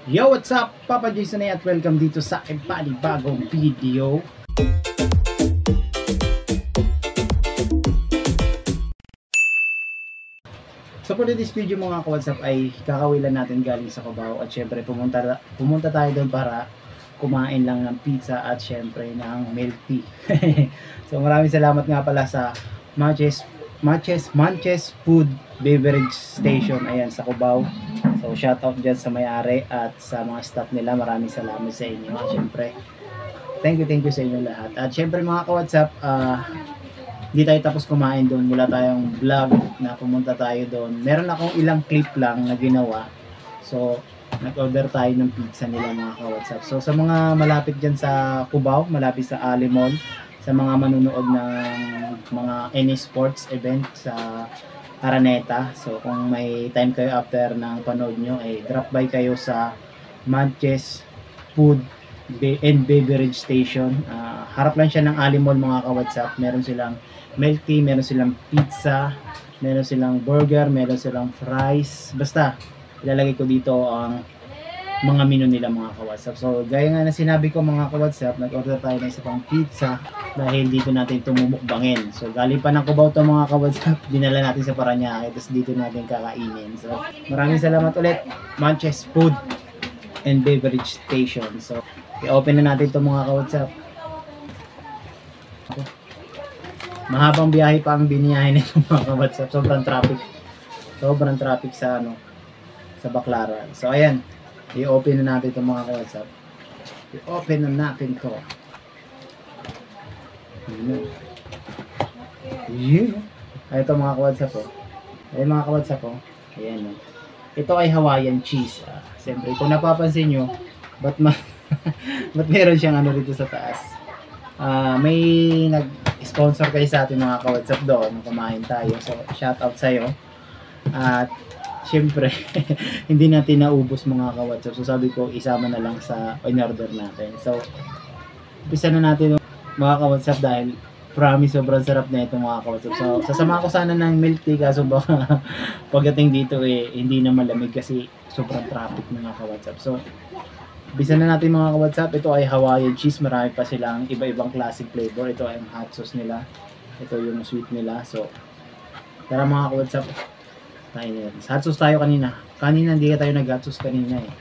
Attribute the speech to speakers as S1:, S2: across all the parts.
S1: Yo, what's up? Papa Jason at welcome dito sa aking panibagong video. So for this video mga ka-WhatsApp ay kakawilan natin galing sa Cubao at syempre pumunta tayo doon para kumain lang ng pizza at syempre ng milk tea. So maraming salamat nga pala sa Manches Food Beverage Station, ayan sa Cubao. So shout out dyan sa may-ari at sa mga staff nila, maraming salamat sa inyo. At syempre thank you sa inyo lahat. At syempre mga ka-WhatsApp, hindi tayo tapos kumain doon, wala tayong vlog na pumunta tayo doon. Meron akong ilang clip lang na ginawa. So nag-order tayo ng pizza nila mga ka-WhatsApp. So sa mga malapit dyan sa Cubao, malapit sa Ali Mall, sa mga manunood ng mga any sports event sa Araneta, so kung may time kayo after ng panood nyo, ay drop by kayo sa Manches Food and Beverage Station. Harap lang siya ng Ali Mall mga ka-WhatsApp. Meron silang milk tea, meron silang pizza, meron silang burger, meron silang fries. Basta ilalagay ko dito ang mga menu nila mga ka-WhatsApp. So gaya nga na sinabi ko mga ka-WhatsApp, nag-order tayo ng isa pang pizza dahil dito natin tumumukbangin. So galing pa ng Cubao to mga ka-WhatsApp, dinala natin sa Parañaque, tapos dito natin kakainin. So maraming salamat ulit Manches Food and Beverage Station. So i-open na natin to mga ka-WhatsApp. Mahabang biyahe pa ang biniyahe nito mga ka-WhatsApp. Sobrang traffic sa sa Baclaran. So ayan, i-open na natin itong mga ka-WhatsApp. I-open na natin ito. Ay, ito mga ka-WhatsApp po. Ay mga ka-WhatsApp po. Ayan o. Ito ay Hawaiian cheese. Siyempre, kung napapansin nyo, ba't meron siyang rito sa taas? May nag-sponsor kayo sa atin mga ka-WhatsApp doon. Kumain tayo. So, shout out sa'yo. At siyempre, hindi natin naubos mga ka-WhatsApp. So sabi ko, isama na lang sa in-order natin. So, umpisa na natin mga ka-WhatsApp dahil promise sobrang sarap na ito mga ka-WhatsApp. So, sasama ko sana ng milk tea kaso baka pagdating dito hindi na malamig kasi sobrang traffic mga ka-WhatsApp. So, umpisa na natin mga ka-WhatsApp. Ito ay Hawaiian cheese. Marami pa silang iba-ibang classic flavor. Ito ay ang hot sauce nila. Ito yung sweet nila. So, tara mga ka-WhatsApp. Hot sauce tayo kanina. Hindi tayo nag-hot sauce kanina eh.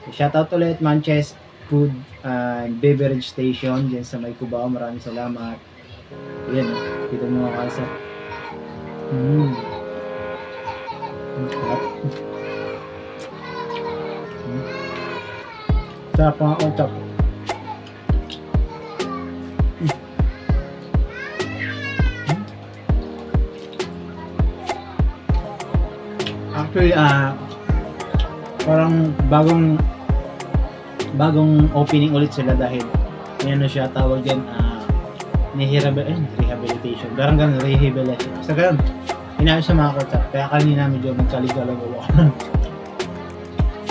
S1: So, shoutout ulit Manches Food and Beverage Station dyan sa may Cubao. Maraming salamat. Ayan, kita mo mga kalsa. Sarap mga utap. Actually, parang bagong opening ulit sila dahil siya tawag dyan, rehabilitation. Parang ganun, rehabilitation. Basta ganun, inayos sa mga kotap. Kaya kanina medyo magkaligalag ako.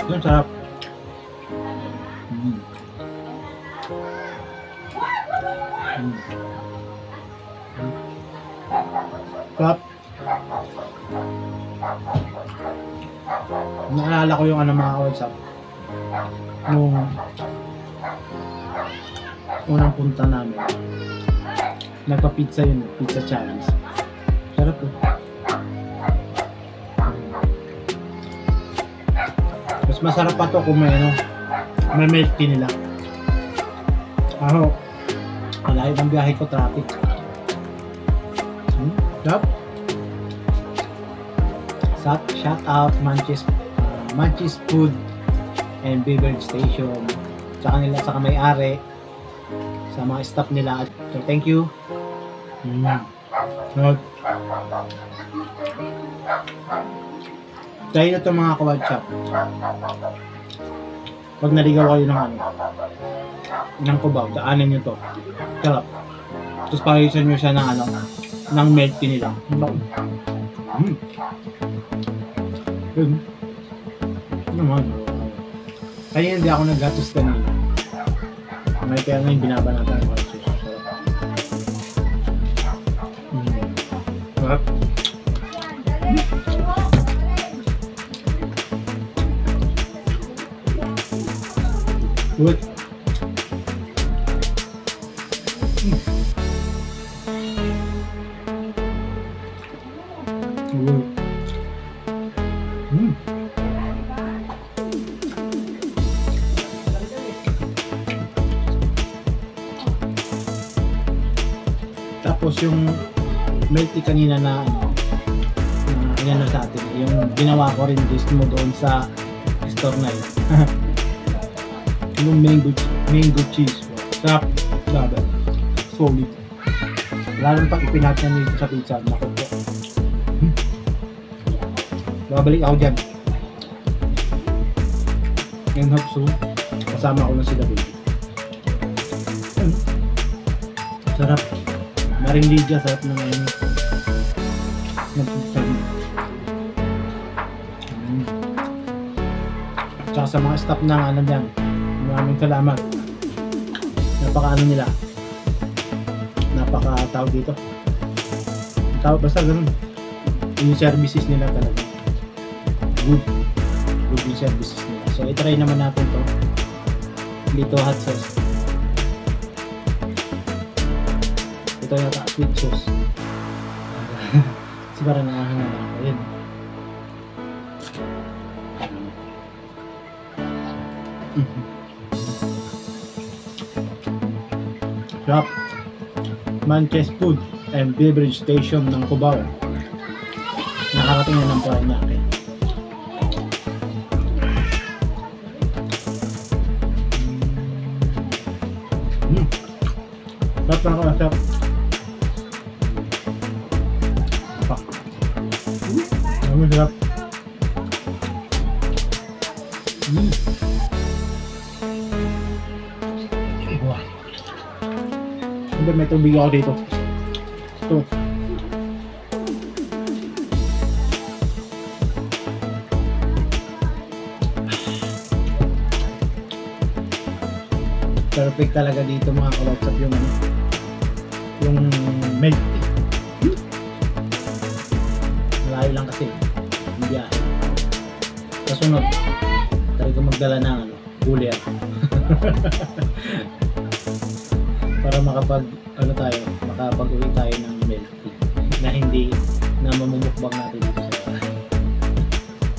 S1: Yun, sarap. Sarap. Naalala ko yung mga ka-WhatsApp nung unang punta namin, nagpa-pizza yun, pizza challenge. Sarap po. Mas masarap pa to kung may milk tea nila. Malayo ng biyahe ko, traffic. Sarap. Shout out Manches Food and Beverage Station sa kanila, sa may-ari, sa mga staff nila. So thank you. Dahil na ito mga ka-WhatsApp, pag naligaw kayo ng Cubao, daanan nyo to. Sarap. Tapos pakisan nyo siya ng milk tea nila. Good. Naman. Kaya hindi ako nag-gatos kanina. Kaya ngayon binaba natin ang hot sauce. Sarap. Good. Good. Tapos yung milk tea kanina na ano sa atin, yung ginawa ko rin mo doon sa store na yun. Yung mango cheese. Sarap. Grabe. Solid. Lalo pag ipinat niya nito sa pizza. Naku po. Babalik ako dyan. Yung hope so. Kasama ko na sila baby. Sarap. Maring Lydia, sarap na ngayon. Tsaka sa mga staff ng ano dyan, maraming salamat. Napaka ano nila, napaka tawag dito, tawag basta ganun yung services nila talaga. Good yung services nila. So itry naman natin to dito, hot sauce. Ito yata sweet sauce. Kasi parang nakahangan na ako yun. Shop Manches Food and Beverage Station ng Cubao. Nakarating na ng Paranaque natin. Sarap na ako na sarap. Sarap. Wow. May tubig ako dito. Ito. Perfect talaga dito mga kalotsap yung ano, yung milk tea. Malayo lang kasi yung biyahe. Kasunod try ko magdala ng ano, cooler para makapag ano tayo, makapag-uwi tayo ng milk tea na hindi na mamumukbang natin dito sa bahay.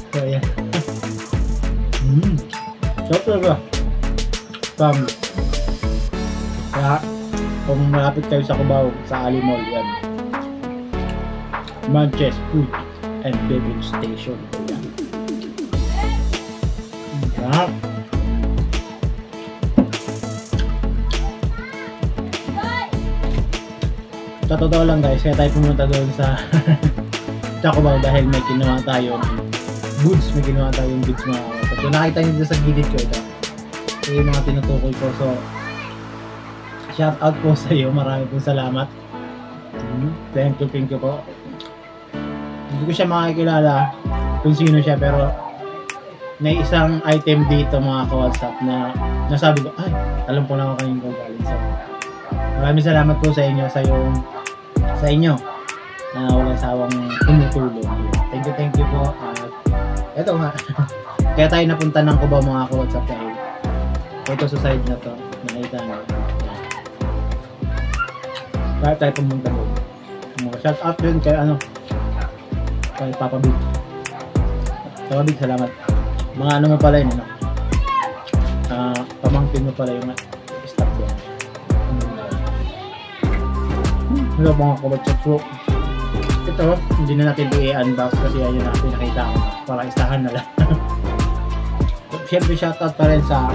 S1: So ayan. So talaga kaya kung malapit kayo sa Cubao, sa Ali Mall, yan Manches Food and Beverage Station. Yan. Sa totoo lang guys, kaya tayo pumunta doon sa Cubao dahil may ginawa tayong goods, mga kapatid. So nakita nyo doon sa gilid ko ito. Ito yung mga tinutukoy ko. So shout out po sa iyo, marami pong salamat. Thank you po. Hindi ko siya makikilala kung sino siya, pero may isang item dito mga ka-WhatsApp na nasabi ko, ay, alam ko na ako kanino galing. So maraming salamat po sa inyo na walang sawang tumutulong. Thank you po. Eto nga. Kaya tayo napunta ng Cubao mga ka-WhatsApp dahil ito sa side na to, nakita nyo. Kaya tayo pumunta doon. Shout out yun kay kay Papa Big. Papa Big, salamat. Mga ano mo pala yun, pamangkin mo pala yung staff doon. Ano mga kabatsat. So ito, hindi na natin i-unbox kasi ayun na pinakita ko na para isahan na lang. Siyempre shout out pa rin sa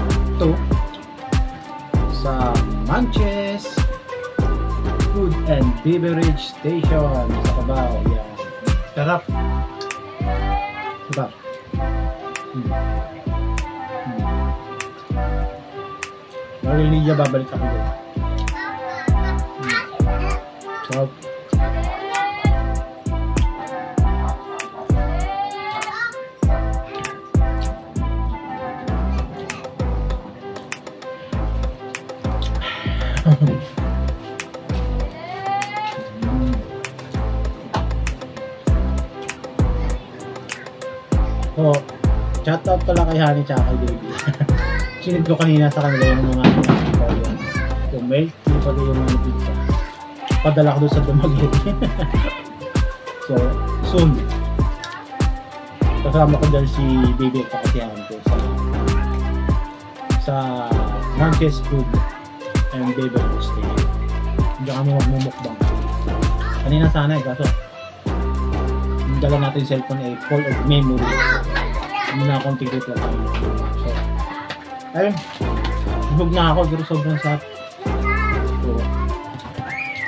S1: Manches Food and Beverage Station sa Cubao. Yan. Sarap. Sarap. Mariliya, babalik ako doon. Sarap. So, shout out pala kay Honey tsaka kay Baby. sinid ko kanina sa kanila yung mga yung milk tea pati yung mga pizza. Padala ko doon sa Dumaguete. So soon kasama ko dyan si Baby at kakatiyahan ko sa Marquez Food and Beverage Station. Hindi kami magmumukbang. Kanina sana kaso yung dala natin yung cellphone ay full of memory. Hindi na akong tigit lang tayo. So, ayun. Hubog na ako pero sobrang sarap. So,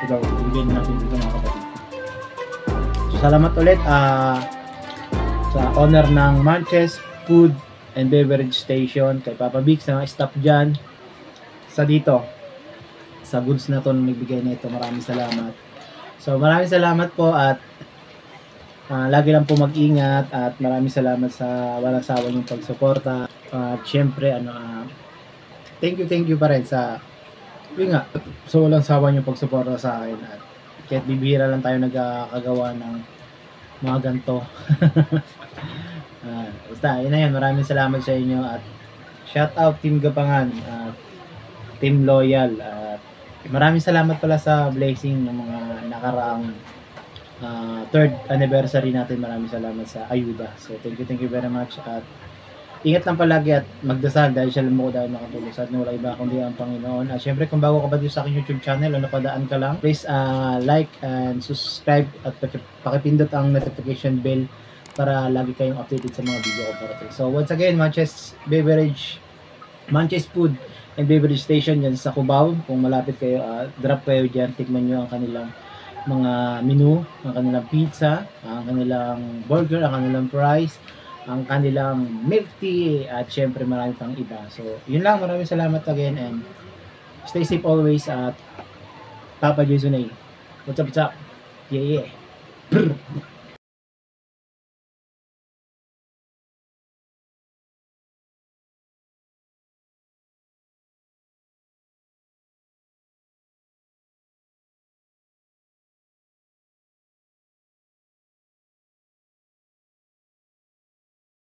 S1: ito, bigyan natin dito mga kapatid. So, salamat ulit sa owner ng Marquez Food and Beverage Station, kay Papa Vic, sa mga staff dyan, sa dito, sa goods na to na nagbigay na ito. Maraming salamat. So maraming salamat po at lagi lang po mag-ingat at maraming salamat sa walang sawa niyong pagsuporta. At syempre, thank you pa rin sa yun nga, so walang sawa niyong pagsuporta sa akin at kahit bibihira lang tayo nagkakagawa ng mga ganito. Basta, yun na yun. Maraming salamat sa inyo at shout out Team Gapangan at Team Loyal at maraming salamat pala sa blessing ng mga nakaraang 3rd anniversary natin. Maraming salamat sa ayuda. So thank you very much at ingat lang palagi at magdasal dahil siya lumako dahil makatulog sa atin. Wala iba kundi ang Panginoon. At syempre kung bago ka ba dito sa aking YouTube channel o napadaan ka lang, please like and subscribe at pakipindot ang notification bell para lagi kayong updated sa mga video ko parating. So once again, Manches Food and Beverage Station yan sa Cubao. Kung malapit kayo, drop kayo dyan, tikman nyo ang kanilang mga menu, ang kanilang pizza, ang kanilang burger, ang kanilang fries, ang kanilang milk tea, at syempre marami pang iba. So yun lang, maraming salamat again and stay safe always at Papa Jason A. What's up? Yeah. Brr.